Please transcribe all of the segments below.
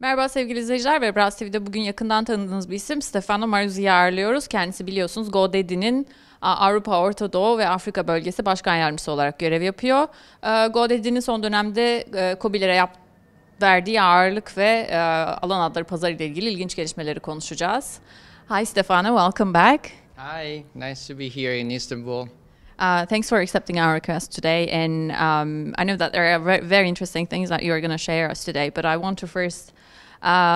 Merhaba sevgili izleyiciler ve Biraz TV'de bugün yakından tanıdığınız bir isim Stefano Maruzzi'yi ağırlıyoruz. Kendisi biliyorsunuz GoDaddy'nin Avrupa, Orta Doğu ve Afrika bölgesi Başkan Yardımcısı olarak görev yapıyor. GoDaddy'nin son dönemde KOBİ'lere verdiği ağırlık ve alan adları pazar ile ilgili ilginç gelişmeleri konuşacağız. Hi Stefano, welcome back. Hi, nice to be here in Istanbul. Thanks for accepting our request today, and I know that there are very interesting things that you are going to share us today, but I want to first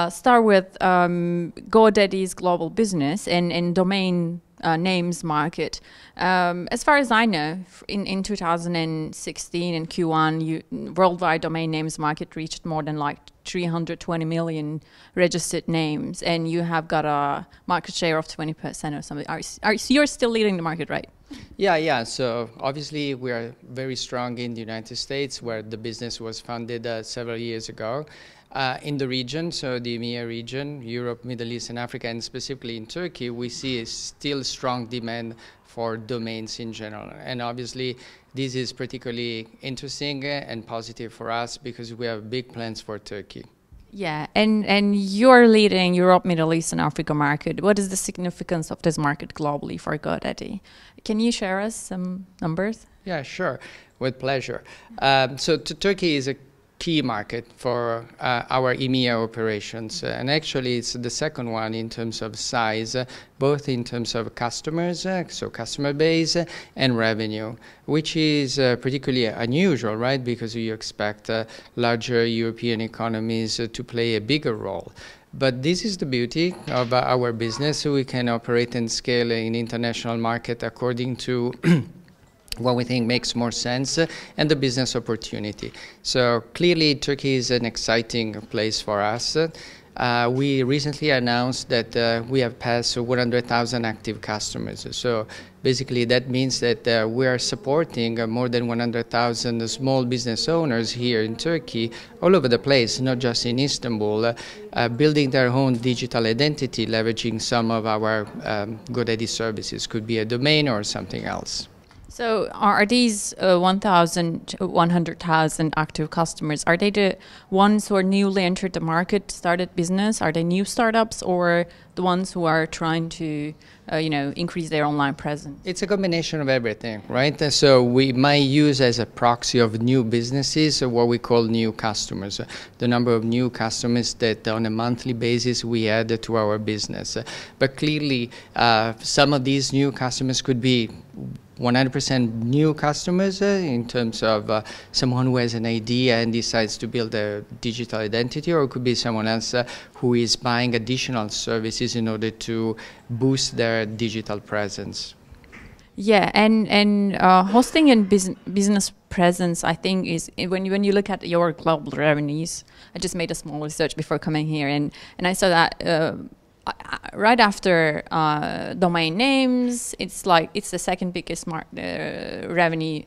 start with GoDaddy's global business and domain names market. As far as I know, in 2016 in Q1, worldwide domain names market reached more than like 320 million registered names, and you have got a market share of 20% or something. You're still leading the market, right? Yeah. So obviously we are very strong in the United States, where the business was founded several years ago. In the region, so the EMEA region, Europe, Middle East and Africa, and specifically in Turkey, we see a still strong demand for domains in general. And obviously this is particularly interesting and positive for us because we have big plans for Turkey. Yeah, and you're leading Europe, Middle East and Africa market. What is the significance of this market globally for GoDaddy? Can you share us some numbers? Yeah, sure, with pleasure. So Turkey is a key market for our EMEA operations, and actually it's the second one in terms of size, both in terms of customers, so customer base, and revenue, which is particularly unusual, right? Because you expect larger European economies to play a bigger role. But this is the beauty of our business. We can operate and scale in international market according to what we think makes more sense and the business opportunity. So clearly Turkey is an exciting place for us. We recently announced that we have passed 100,000 active customers. So basically that means that we are supporting more than 100,000 small business owners here in Turkey, all over the place, not just in Istanbul, building their own digital identity, leveraging some of our GoDaddy services. Could be a domain or something else. So are these 100,000 active customers, are they the ones who are newly entered the market, started business? Are they new startups or the ones who are trying to, increase their online presence? It's a combination of everything, right? So we might use as a proxy of new businesses what we call new customers, the number of new customers that on a monthly basis we add to our business. But clearly some of these new customers could be 100% new customers in terms of someone who has an idea and decides to build a digital identity, or it could be someone else who is buying additional services in order to boost their digital presence. Yeah, and hosting and business presence, I think, is when you look at your global revenues. I just made a small research before coming here, and I saw that right after domain names, it's the second biggest revenue.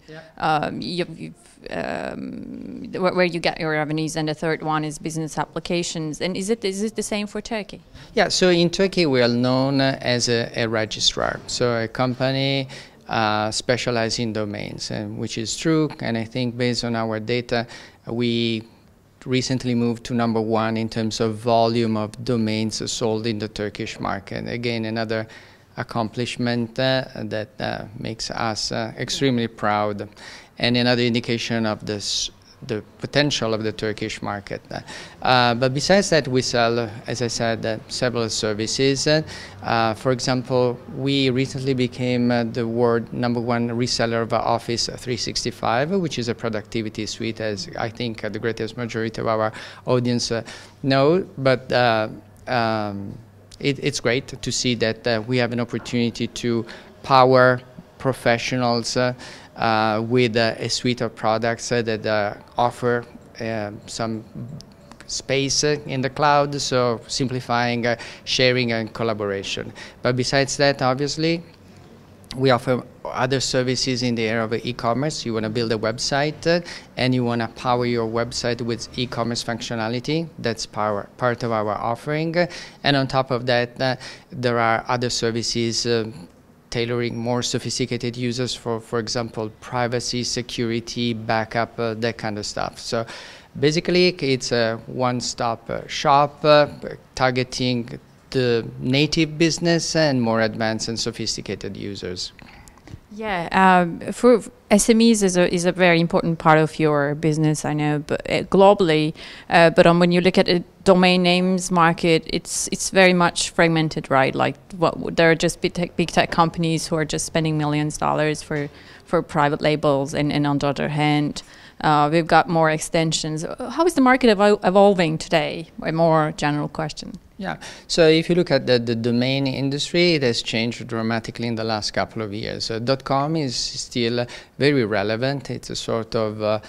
Where you get your revenues, and the third one is business applications. And is it the same for Turkey? Yeah, so in Turkey we are known as a registrar, so a company specialized in domains, which is true. And I think based on our data, we recently moved to number one in terms of volume of domains sold in the Turkish market. Again, another accomplishment that makes us extremely proud, and another indication of the potential of the Turkish market. But besides that, we sell, as I said, several services. For example, we recently became the world #1 reseller of Office 365, which is a productivity suite, as I think the greatest majority of our audience know. But it's great to see that we have an opportunity to power professionals with a suite of products that offer some space in the cloud, so simplifying sharing and collaboration. But besides that, obviously, we offer other services in the area of e-commerce. You want to build a website and you want to power your website with e-commerce functionality. That's part of our offering. And on top of that, there are other services tailoring more sophisticated users for example, privacy, security, backup, that kind of stuff. So basically, it's a one-stop shop targeting the native business and more advanced and sophisticated users. Yeah, for SMEs is a very important part of your business, I know, but globally. But when you look at a domain names market, it's very much fragmented, right? Like there are just big tech companies who are just spending millions of dollars for private labels, and on the other hand, we've got more extensions. How is the market evolving today? A more general question. Yeah, so if you look at the domain industry, it has changed dramatically in the last couple of years. .com is still very relevant. It's a sort of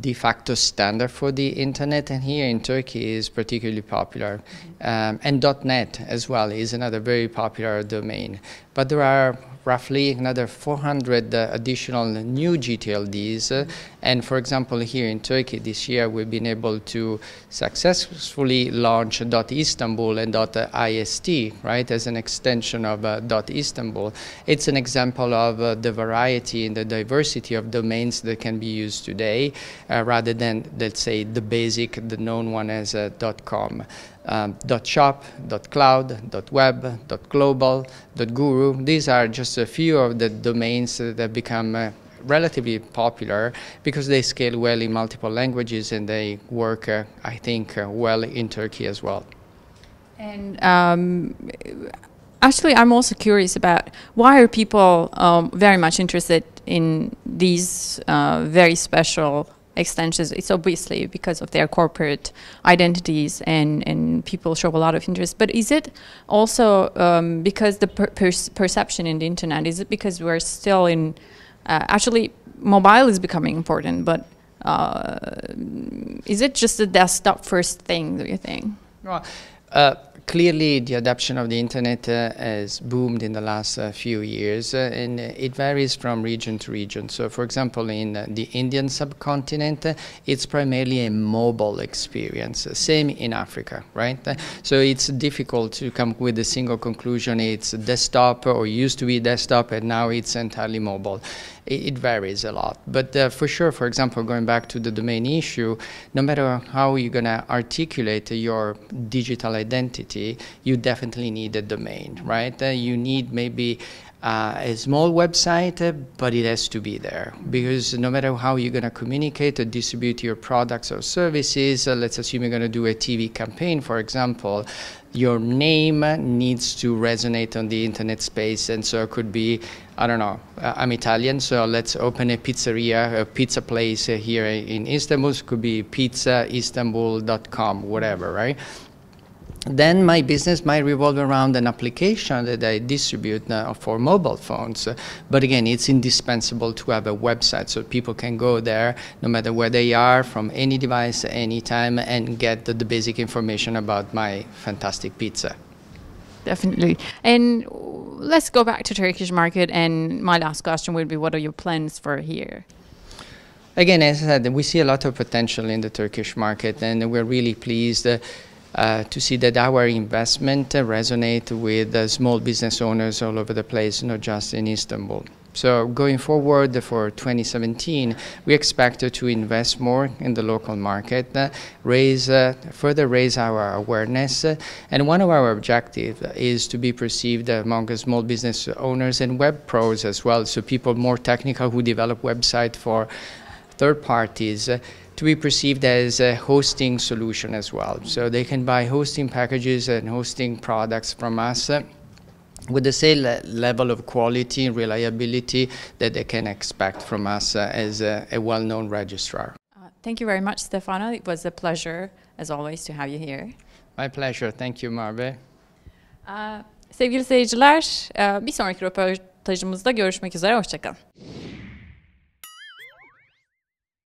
de facto standard for the internet, and here in Turkey is particularly popular. And .net as well is another very popular domain. But there are roughly another 400 additional new GTLDs. And for example, here in Turkey this year, we've been able to successfully launch .istanbul and .ist, right, as an extension of .istanbul. It's an example of the variety and the diversity of domains that can be used today, rather than, let's say, the basic, the known one as .com. .shop, .cloud, .web, .global, .guru. These are just a few of the domains that have become relatively popular because they scale well in multiple languages and they work, I think, well in Turkey as well. And actually, I'm also curious about why are people very much interested in these very special extensions. It's obviously because of their corporate identities, and people show a lot of interest. But is it also because the perception in the internet? Is it because we're still in? Actually, mobile is becoming important, but is it just a desktop first thing? Do you think? Well, clearly, the adoption of the internet has boomed in the last few years, and it varies from region to region. So, for example, in the Indian subcontinent, it's primarily a mobile experience. Same in Africa, right? So it's difficult to come with a single conclusion. It's desktop, or used to be desktop, and now it's entirely mobile. It varies a lot. But for sure, for example, going back to the domain issue, no matter how you're going to articulate your digital identity, you definitely need a domain, right? You need maybe a small website, but it has to be there, because no matter how you're going to communicate or distribute your products or services, let's assume you're going to do a TV campaign, for example, your name needs to resonate on the internet space. And so it could be, I don't know, I'm Italian, so let's open a pizzeria, a pizza place here in Istanbul. It could be pizzaistanbul.com, whatever, right? Then my business might revolve around an application that I distribute for mobile phones. But again, it's indispensable to have a website so people can go there no matter where they are, from any device, anytime, and get the basic information about my fantastic pizza. Definitely. And let's go back to Turkish market. And my last question would be, what are your plans for here? Again, as I said, we see a lot of potential in the Turkish market, and we're really pleased to see that our investment resonate with small business owners all over the place, not just in Istanbul. So going forward for 2017, we expect to invest more in the local market, further raise our awareness, and one of our objectives is to be perceived among small business owners and web pros as well, so people more technical who develop websites for third parties, to be perceived as a hosting solution as well. So they can buy hosting packages and hosting products from us with the same level of quality and reliability that they can expect from us as a well-known registrar. Thank you very much, Stefano. It was a pleasure, as always, to have you here. My pleasure. Thank you, Marve. Sevgili seyirciler, bir sonraki röportajımızda görüşmek üzere. Hoşça kalın.